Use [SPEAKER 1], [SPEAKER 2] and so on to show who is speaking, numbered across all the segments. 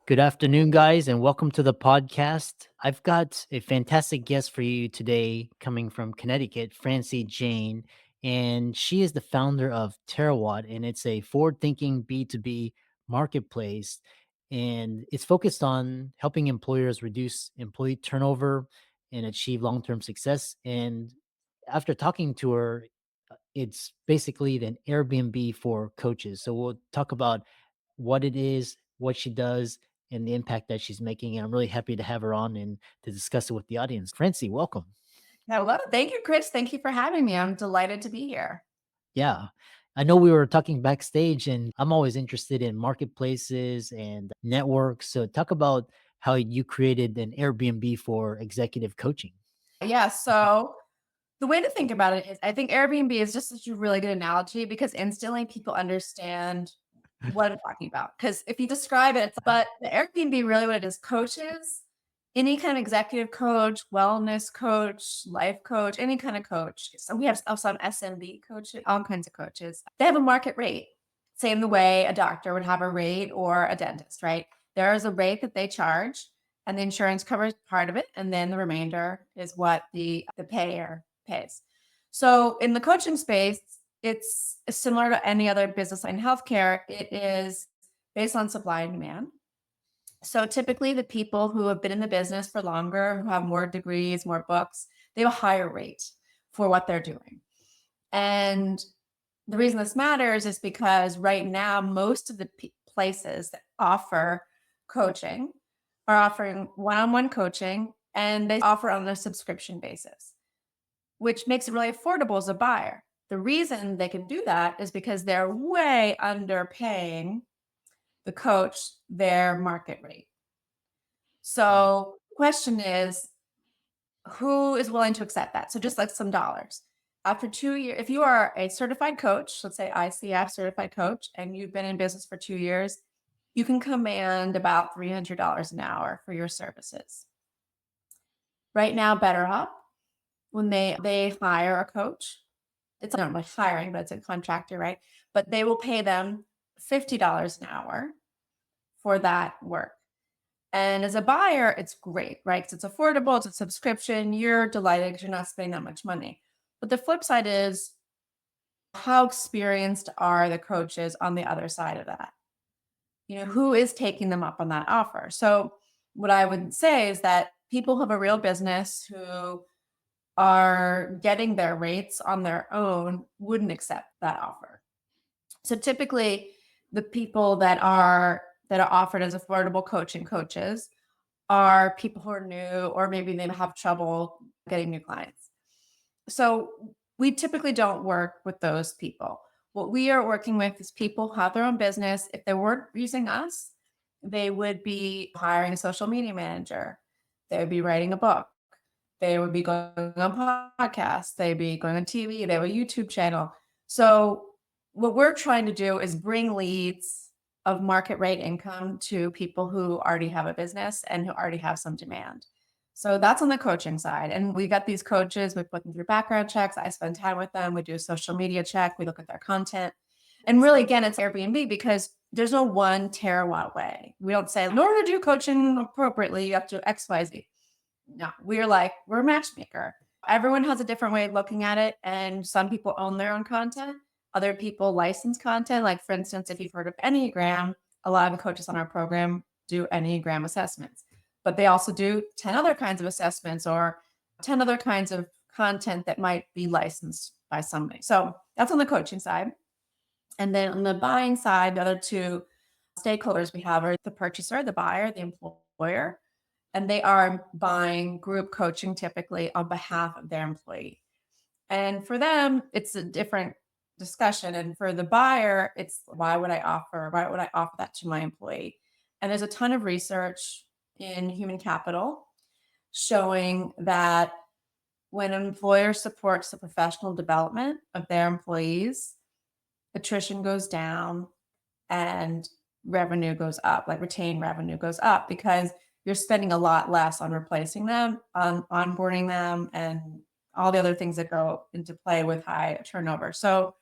[SPEAKER 1] Good afternoon, guys, and welcome to the podcast. I've got a fantastic guest for you today coming from Connecticut, Francie Jain, and she is the founder of Terawatt, and it's a forward thinking B2B marketplace. And it's focused on helping employers reduce employee turnover and achieve long term success. And after talking to her, it's basically an Airbnb for coaches. So we'll talk about what it is, what she does, and the impact that she's making. And I'm really happy to have her on and to discuss it with the audience. Francie, welcome.
[SPEAKER 2] Hello. Thank you, Chris. Thank you for having me. I'm delighted to be here.
[SPEAKER 1] Yeah. I know we were talking backstage, and I'm always interested in marketplaces and networks. So, talk about how you created an Airbnb for executive coaching.
[SPEAKER 2] Yeah. So the way to think about it is I think Airbnb is just such a really good analogy because instantly people understand what I'm talking about. Because if you describe it, but the Airbnb really what it is coaches, any kind of executive coach, wellness coach, life coach, any kind of coach. So we have also an SMB coach, all kinds of coaches. They have a market rate, same the way a doctor would have a rate or a dentist, right? There is a rate that they charge and the insurance covers part of it. And then the remainder is what the payer pays. So in the coaching space, it's similar to any other business in healthcare. It is based on supply and demand. So typically the people who have been in the business for longer, who have more degrees, more books, they have a higher rate for what they're doing. And the reason this matters is because right now, most of the places that offer coaching are offering one-on-one coaching and they offer on a subscription basis, which makes it really affordable as a buyer. The reason they can do that is because they're way underpaying the coach their market rate. So the question is, who is willing to accept that? So just like some dollars. After 2 years, if you are a certified coach, let's say ICF certified coach, and you've been in business for 2 years, you can command about $300 an hour for your services. Right now, BetterUp, when they hire a coach, it's not like hiring, but it's a contractor, right? But they will pay them $50 an hour for that work. And as a buyer, it's great, right? Because it's affordable, it's a subscription, you're delighted because you're not spending that much money. But the flip side is, how experienced are the coaches on the other side of that? Who is taking them up on that offer? So what I would say is that people who have a real business who are getting their rates on their own wouldn't accept that offer. So typically the people that are offered as affordable coaching coaches are people who are new or maybe they have trouble getting new clients. So we typically don't work with those people. What we are working with is people who have their own business. If they weren't using us, they would be hiring a social media manager. They would be writing a book. They would be going on podcasts. They'd be going on TV. They have a YouTube channel. So what we're trying to do is bring leads of market rate income to people who already have a business and who already have some demand. So that's on the coaching side. And we got these coaches, we put them through background checks. I spend time with them. We do a social media check. We look at their content. And really, again, it's Airbnb because there's no one terawatt way. We don't say, in order to do coaching appropriately, you have to do X, Y, Z. No, we're a matchmaker. Everyone has a different way of looking at it. And some people own their own content. Other people license content. Like, for instance, if you've heard of Enneagram, a lot of the coaches on our program do Enneagram assessments. But they also do 10 other kinds of assessments or 10 other kinds of content that might be licensed by somebody. So that's on the coaching side. And then on the buying side, the other two stakeholders we have are the purchaser, the buyer, the employer, and they are buying group coaching typically on behalf of their employee. And for them, it's a different discussion. And for the buyer, it's why would I offer that to my employee? And there's a ton of research in human capital showing that when an employer supports the professional development of their employees, attrition goes down and revenue goes up, like retained revenue goes up because you're spending a lot less on replacing them, on onboarding them, and all the other things that go into play with high turnover. So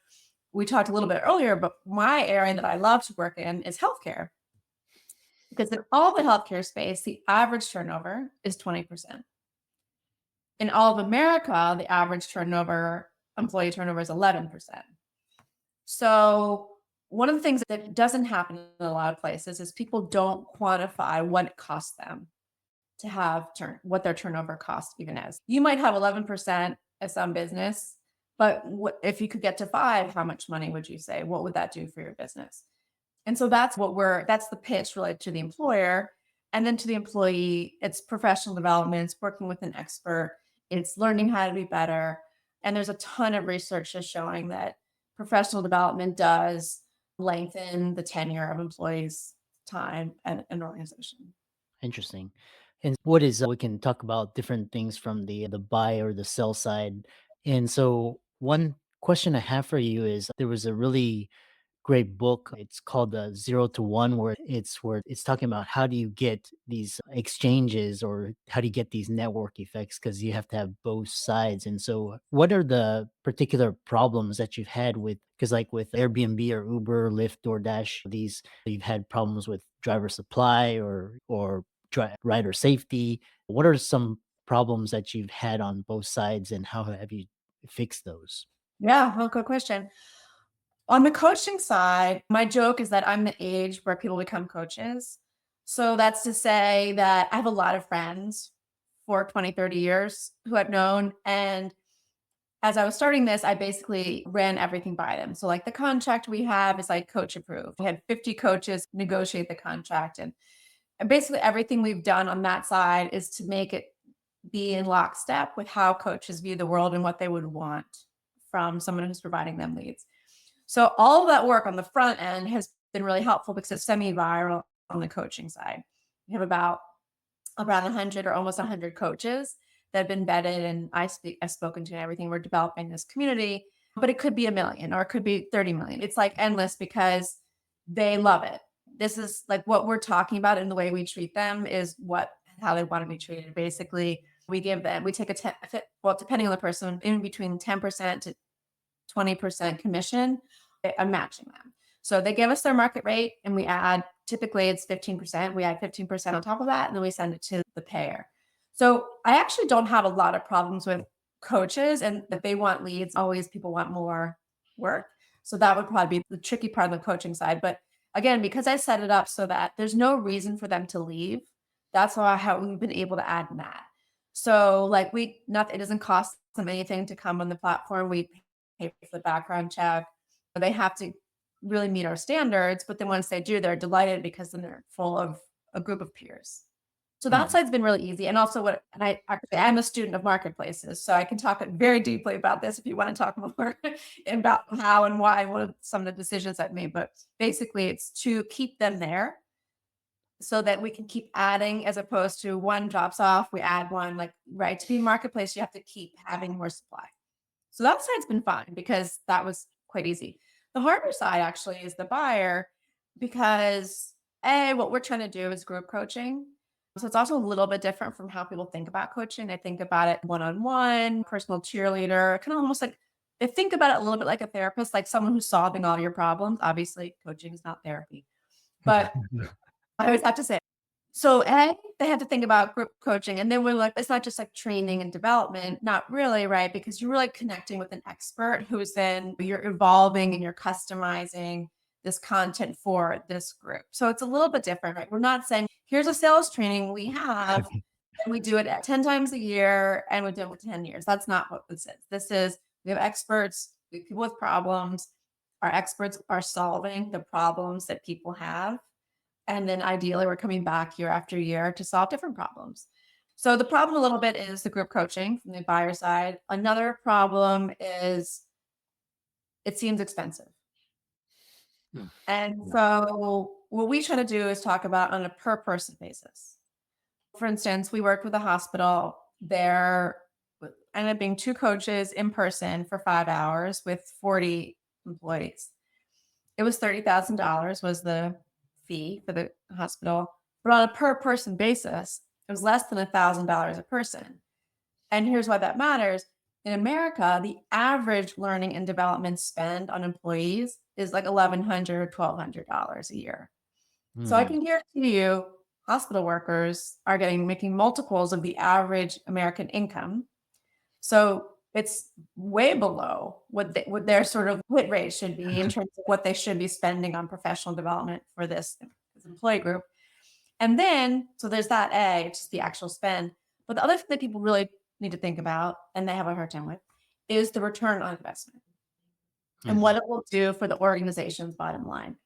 [SPEAKER 2] we talked a little bit earlier, but my area that I love to work in is healthcare. Because in all the healthcare space, the average turnover is 20%. In all of America, the average employee turnover is 11%. So one of the things that doesn't happen in a lot of places is people don't quantify what it costs them to have what their turnover cost even is. You might have 11% at some business, but if you could get to 5, how much money would you say? What would that do for your business? And so that's the pitch related to the employer. And then to the employee, it's professional development, it's working with an expert, it's learning how to be better. And there's a ton of research just showing that professional development does lengthen the tenure of employees' time at an organization.
[SPEAKER 1] Interesting. And what is we can talk about different things from the buy or the sell side. And so one question I have for you is there was a really great book. It's called Zero to One, where it's talking about how do you get these exchanges or how do you get these network effects because you have to have both sides. And so, what are the particular problems that you've had with because like with Airbnb or Uber, Lyft, DoorDash, these you've had problems with driver supply or rider safety. What are some problems that you've had on both sides, and how have you fixed those?
[SPEAKER 2] Yeah, well, good question. On the coaching side, my joke is that I'm the age where people become coaches. So that's to say that I have a lot of friends for 20, 30 years who I've known. And as I was starting this, I basically ran everything by them. So, like the contract we have is like coach approved. We had 50 coaches negotiate the contract. And basically, everything we've done on that side is to make it be in lockstep with how coaches view the world and what they would want from someone who's providing them leads. So all of that work on the front end has been really helpful because it's semi-viral on the coaching side. We have about around 100 or almost 100 coaches that have been vetted and I've spoken to and everything. We're developing this community, but it could be a million or it could be 30 million. It's like endless because they love it. This is like what we're talking about and the way we treat them is how they want to be treated. Basically, we take well, depending on the person, in between 10% to 20% commission. I'm matching them. So they give us their market rate and typically it's 15%. We add 15% on top of that and then we send it to the payer. So I actually don't have a lot of problems with coaches and that they want leads. Always people want more work. So that would probably be the tricky part of the coaching side. But again, because I set it up so that there's no reason for them to leave, that's how we've been able to add that. So like it doesn't cost them anything to come on the platform. We pay for the background check. They have to really meet our standards, but then once they do, they're delighted because then they're full of a group of peers. So that
[SPEAKER 1] Mhm.
[SPEAKER 2] side's been really easy. And also I'm a student of marketplaces, so I can talk very deeply about this if you want to talk more about how and why and what are some of the decisions I've made. But basically it's to keep them there so that we can keep adding as opposed to one drops off, we add one, like right to be marketplace, you have to keep having more supply. So that side's been fine because that was quite easy. The harder side actually is the buyer because what we're trying to do is group coaching. So it's also a little bit different from how people think about coaching. They think about it one-on-one, personal cheerleader, kind of almost like they think about it a little bit like a therapist, like someone who's solving all your problems. Obviously, coaching is not therapy, but I always have to say so they had to think about group coaching, and then we're like, it's not just like training and development, not really, right? Because you're like connecting with an expert who's then you're evolving and you're customizing this content for this group. So it's a little bit different, right? We're not saying here's a sales training we have, and we do it 10 times a year and we do it for 10 years. That's not what this is. This is we have experts, we have people with problems. Our experts are solving the problems that people have and then ideally, we're coming back year after year to solve different problems. So the problem a little bit is the group coaching from the buyer side. Another problem is it seems expensive.
[SPEAKER 1] Mm.
[SPEAKER 2] And
[SPEAKER 1] Yeah.
[SPEAKER 2] so what we try to do is talk about on a per person basis. For instance, we worked with a hospital. There ended up being two coaches in person for 5 hours with 40 employees. It was $30,000 was the fee for the hospital, but on a per person basis, it was less than $1,000 a person. And here's why that matters. In America, the average learning and development spend on employees is like $1,100 or $1,200 a year. So I
[SPEAKER 1] Mm.
[SPEAKER 2] can guarantee you hospital workers are making multiples of the average American income. So it's way below what their sort of hit rate should be in terms of what they should be spending on professional development for this employee group. And then, so there's that A, just the actual spend. But the other thing that people really need to think about, and they have a hard time with, is the return on investment and
[SPEAKER 1] Mhm.
[SPEAKER 2] what it will do for the organization's bottom line.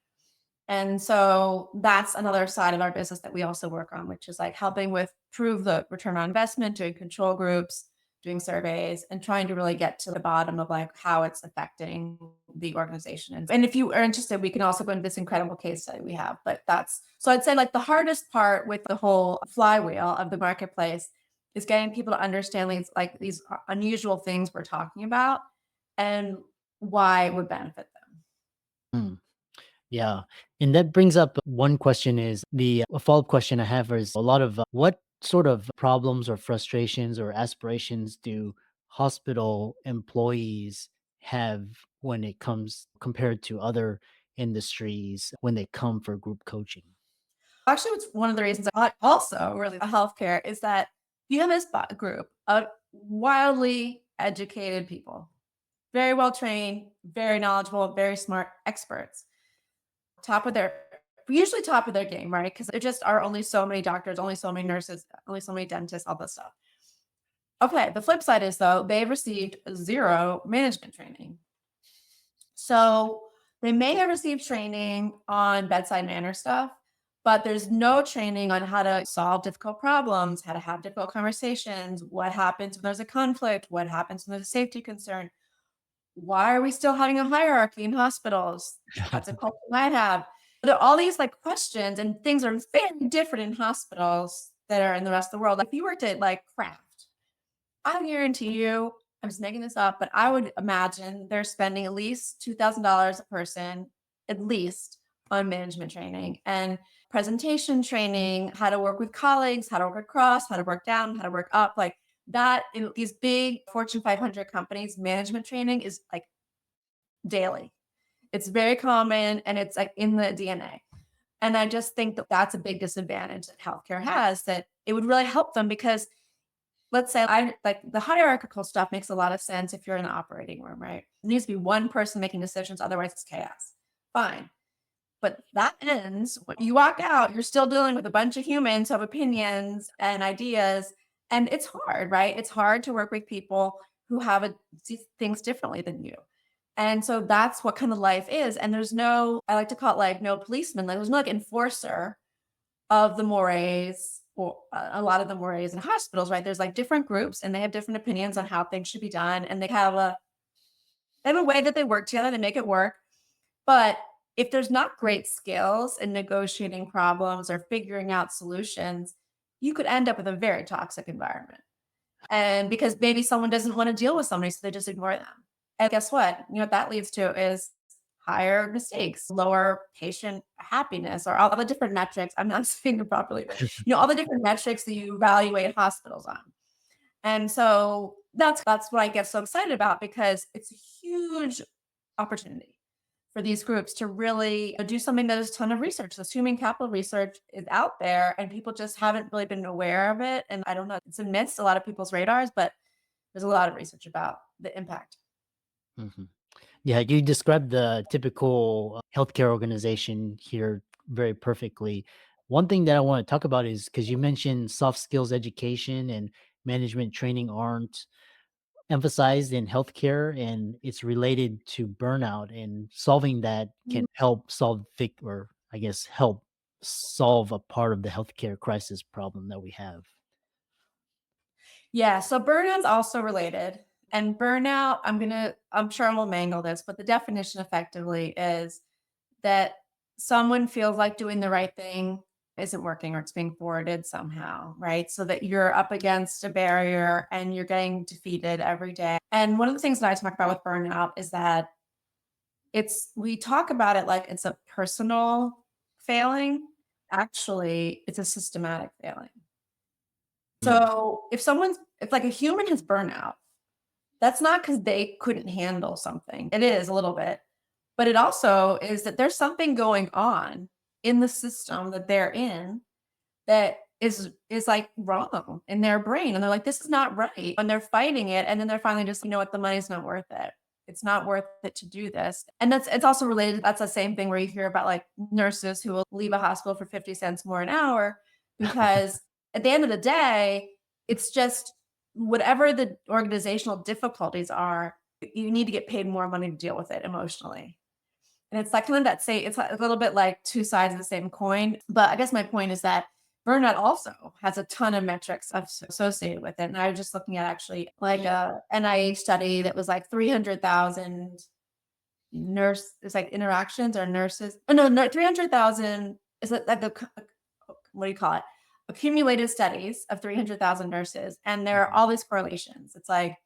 [SPEAKER 2] And so that's another side of our business that we also work on, which is like helping with prove the return on investment, doing control groups, doing surveys, and trying to really get to the bottom of like how it's affecting the organization. And if you are interested, we can also go into this incredible case study we have. But that's so I'd say like the hardest part with the whole flywheel of the marketplace is getting people to understand these unusual things we're talking about and why it would benefit them.
[SPEAKER 1] Mm. Yeah. And that brings up one question is the a follow-up question I have is a lot of what sort of problems or frustrations or aspirations do hospital employees have when it comes compared to other industries when they come for group coaching?
[SPEAKER 2] Actually, it's one of the reasons I also really the healthcare is that you have this group of wildly educated people, very well trained, very knowledgeable, very smart experts, top of their usually top of their game, right? Because there just are only so many doctors, only so many nurses, only so many dentists, all this stuff. Okay, the flip side is though they've received zero management training. So they may have received training on bedside manner stuff, but there's no training on how to solve difficult problems, how to have difficult conversations, what happens when there's a conflict, what happens when there's a safety concern. Why are we still having a hierarchy in hospitals? That's a question I'd have. There are all these like questions and things are very different in hospitals that are in the rest of the world. Like if you worked at like craft, I guarantee you, I'm just making this up, but I would imagine they're spending at least $2,000 a person, at least, on management training and presentation training, how to work with colleagues, how to work across, how to work down, how to work up. Like that, in these big Fortune 500 companies, management training is like daily. It's very common and it's like in the DNA. And I just think that that's a big disadvantage that healthcare has that it would really help them because let's say I like the hierarchical stuff makes a lot of sense if you're in the operating room, right? It needs to be one person making decisions, otherwise it's chaos. Fine. But that ends when you walk out, you're still dealing with a bunch of humans who have opinions and ideas. And it's hard, right? It's hard to work with people who see things differently than you. And so that's what kind of life is. And there's no, I like to call it like no policeman. Like there's no like enforcer of the mores or a lot of the mores in hospitals, right? There's like different groups and they have different opinions on how things should be done. And they have a way that they work together, they make it work. But if there's not great skills in negotiating problems or figuring out solutions, you could end up with a very toxic environment. And because maybe someone doesn't want to deal with somebody, so they just ignore them. And guess what? You know what that leads to is higher mistakes, lower patient happiness, or all the different metrics. I'm not saying it properly, but all the different metrics that you evaluate hospitals on. And so that's what I get so excited about because it's a huge opportunity for these groups to really do something that is a ton of research. The human capital research is out there and people just haven't really been aware of it. And I don't know, it's amidst a lot of people's radars, but there's a lot of research about the impact.
[SPEAKER 1] Mhm. Yeah, you described the typical healthcare organization here very perfectly. One thing that I want to talk about is because you mentioned soft skills education and management training aren't emphasized in healthcare, and it's related to burnout. And solving that can help or I guess help solve a part of the healthcare crisis problem that we have.
[SPEAKER 2] Yeah, so burnout's also related. And burnout, I'm sure I'm gonna mangle this, but the definition effectively is that someone feels like doing the right thing isn't working or it's being forwarded somehow, right? So that you're up against a barrier and you're getting defeated every day. And one of the things that I talk about with burnout is that we talk about it like it's a personal failing. Actually, it's a systematic failing.
[SPEAKER 1] Mm.
[SPEAKER 2] So if like a human has burnout, that's not because they couldn't handle something. It is a little bit, but it also is that there's something going on in the system that they're in that is like wrong in their brain. And they're like, this is not right. And they're fighting it. And then they're finally just, you know what, the money's not worth it. It's not worth it to do this. And it's also related. That's the same thing where you hear about like nurses who will leave a hospital for 50 cents more an hour because at the end of the day, it's just whatever the organizational difficulties are, you need to get paid more money to deal with it emotionally. And it's like kind of that say it's a little bit like two sides of the same coin. But I guess my point is that burnout also has a ton of metrics associated with it. And I was just looking at actually like a NIH study that was like 300,000 it's like interactions or nurses. Oh no, 300,000 is it like the what do you call it? Accumulated studies of 300,000 nurses. And there are
[SPEAKER 1] Mhm.
[SPEAKER 2] all these correlations. It's like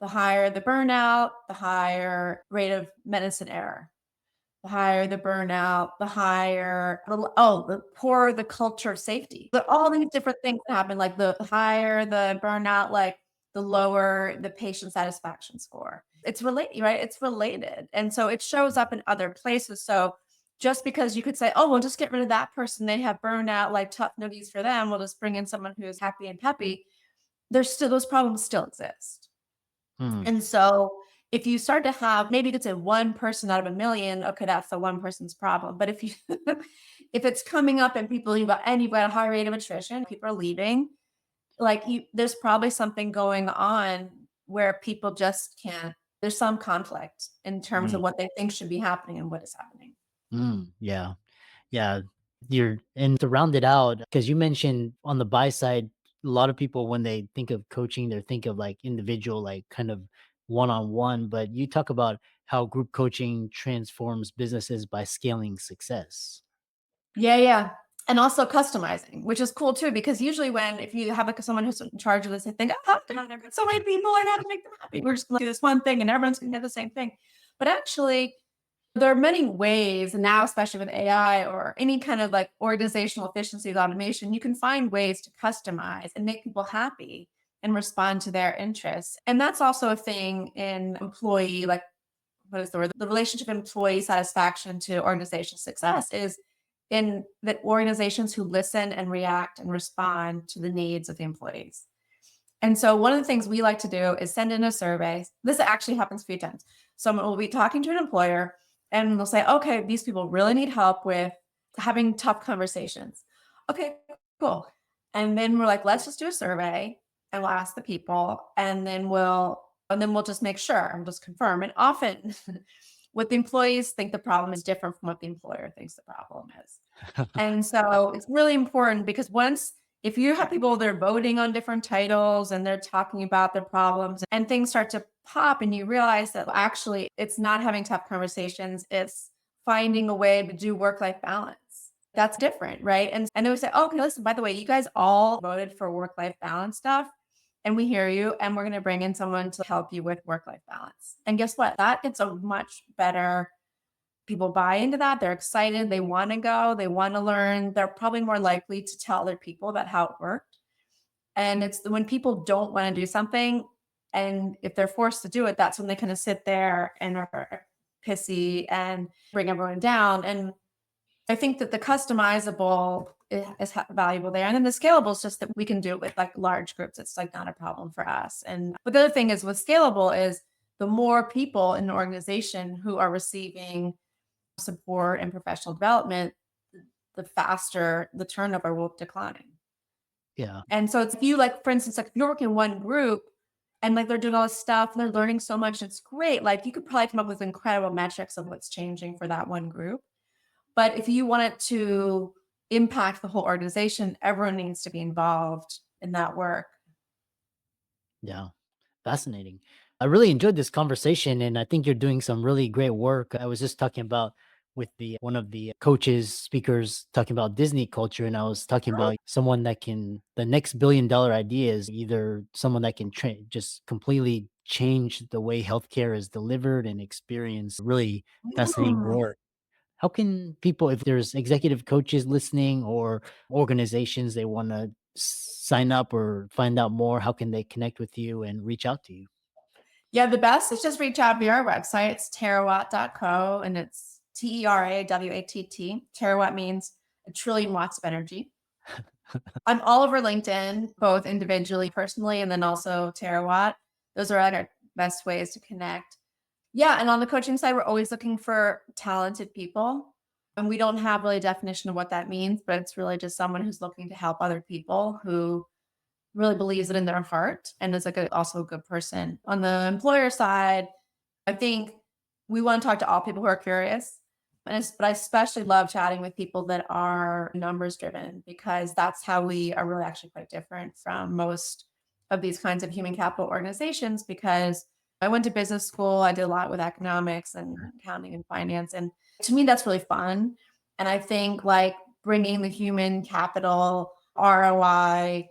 [SPEAKER 2] the higher the burnout, the higher rate of medicine error, the higher the burnout, the higher the poorer the culture of safety. But all these different things that happen, like the higher the burnout, like the lower the patient satisfaction score. It's related, right? It's related. And so it shows up in other places. So just because you could say, oh, we'll just get rid of that person, they have burnout, like tough noogies for them, we'll just bring in someone who's happy and peppy. There's still those problems still exist.
[SPEAKER 1] Mm,
[SPEAKER 2] And so if you start to have maybe it's a one person out of a million, okay, that's the one person's problem. But if you if it's coming up and you've got a high rate of attrition, people are leaving, like there's probably something going on where people just can't there's some conflict in terms
[SPEAKER 1] mm,
[SPEAKER 2] of what they think should be happening and what is happening.
[SPEAKER 1] yeah. Yeah, you're and to round it out, because you mentioned on the buy side, a lot of people when they think of coaching, they think of like individual, like kind of one-on-one, but you talk about how group coaching transforms businesses by scaling success.
[SPEAKER 2] Yeah, yeah. And also customizing, which is cool too, because usually if you have like someone who's in charge of this, they think, oh, God, I've got so many people, I have to make them happy. We're just gonna do this one thing and everyone's gonna get the same thing. But actually, there are many ways, and now especially with AI or any kind of like organizational efficiency with automation, you can find ways to customize and make people happy and respond to their interests. And that's also a thing in employee, like what is the word? The relationship employee satisfaction to organizational success is in the organizations who listen and react and respond to the needs of the employees. And so one of the things we like to do is send in a survey. This actually happens a few times. Someone will be talking to an employer and they'll say, okay, these people really need help with having tough conversations. Okay, cool. And then we're like, let's just do a survey and we'll ask the people and then we'll just make sure and just confirm. And often what the employees think the problem is different from what the employer thinks the problem is. And so it's really important because if you have people that are voting on different titles and they're talking about their problems and things start to pop and you realize that actually it's not having tough conversations, it's finding a way to do work-life balance. That's different, right? And then we say, oh, okay, listen, by the way, you guys all voted for work-life balance stuff. And we hear you, and we're going to bring in someone to help you with work-life balance. And guess what? That gets a much better people buy into that. They're excited. They want to go. They want to learn. They're probably more likely to tell other people about how it worked. And it's when people don't want to do something, and if they're forced to do it, that's when they kind of sit there and are pissy and bring everyone down. And I think that the customizable is valuable there. And then the scalable is just that we can do it with like large groups. It's like not a problem for us. And but the other thing is with scalable is the more people in an organization who are receiving support and professional development, the faster the turnover will decline.
[SPEAKER 1] Yeah.
[SPEAKER 2] And so it's if you like, for instance, like if you're working in one group and like they're doing all this stuff and they're learning so much, it's great. Like you could probably come up with incredible metrics of what's changing for that one group. But if you want it to impact the whole organization, everyone needs to be involved in that work.
[SPEAKER 1] Yeah. Fascinating. I really enjoyed this conversation and I think you're doing some really great work. I was just talking about with the one of the coaches, speakers talking about Disney culture, and I was talking about someone that can the next $1 billion idea is either someone that can just completely change the way healthcare is delivered and experienced. Really fascinating
[SPEAKER 2] Mm.
[SPEAKER 1] work. How can people, if there's executive coaches listening or organizations they want to sign up or find out more, how can they connect with you and reach out to you?
[SPEAKER 2] Yeah, the best is just reach out via our website. It's terawatt.co and it's Terawatt. Terawatt means a trillion watts of energy. I'm all over LinkedIn, both individually, personally, and then also Terawatt. Those are our best ways to connect. Yeah, and on the coaching side, we're always looking for talented people. And we don't have really a definition of what that means, but it's really just someone who's looking to help other people, who really believes it in their heart and is like also a good person. On the employer side, I think we want to talk to all people who are curious. But I especially love chatting with people that are numbers driven, because that's how we are really actually quite different from most of these kinds of human capital organizations. Because I went to business school, I did a lot with economics and accounting and finance. And to me, that's really fun. And I think like bringing the human capital, ROI,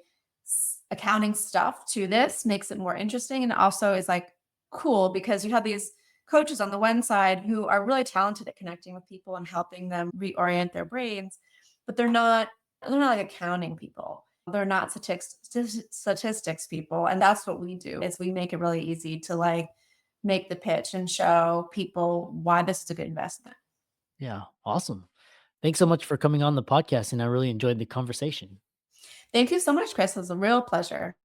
[SPEAKER 2] accounting stuff to this makes it more interesting. And also is like cool because you have these coaches on the one side who are really talented at connecting with people and helping them reorient their brains, but they're not like accounting people. They're not statistics people. And that's what we do is we make it really easy to like make the pitch and show people why this is a good investment.
[SPEAKER 1] Yeah, awesome. Thanks so much for coming on the podcast, and I really enjoyed the conversation.
[SPEAKER 2] Thank you so much, Chris. It was a real pleasure.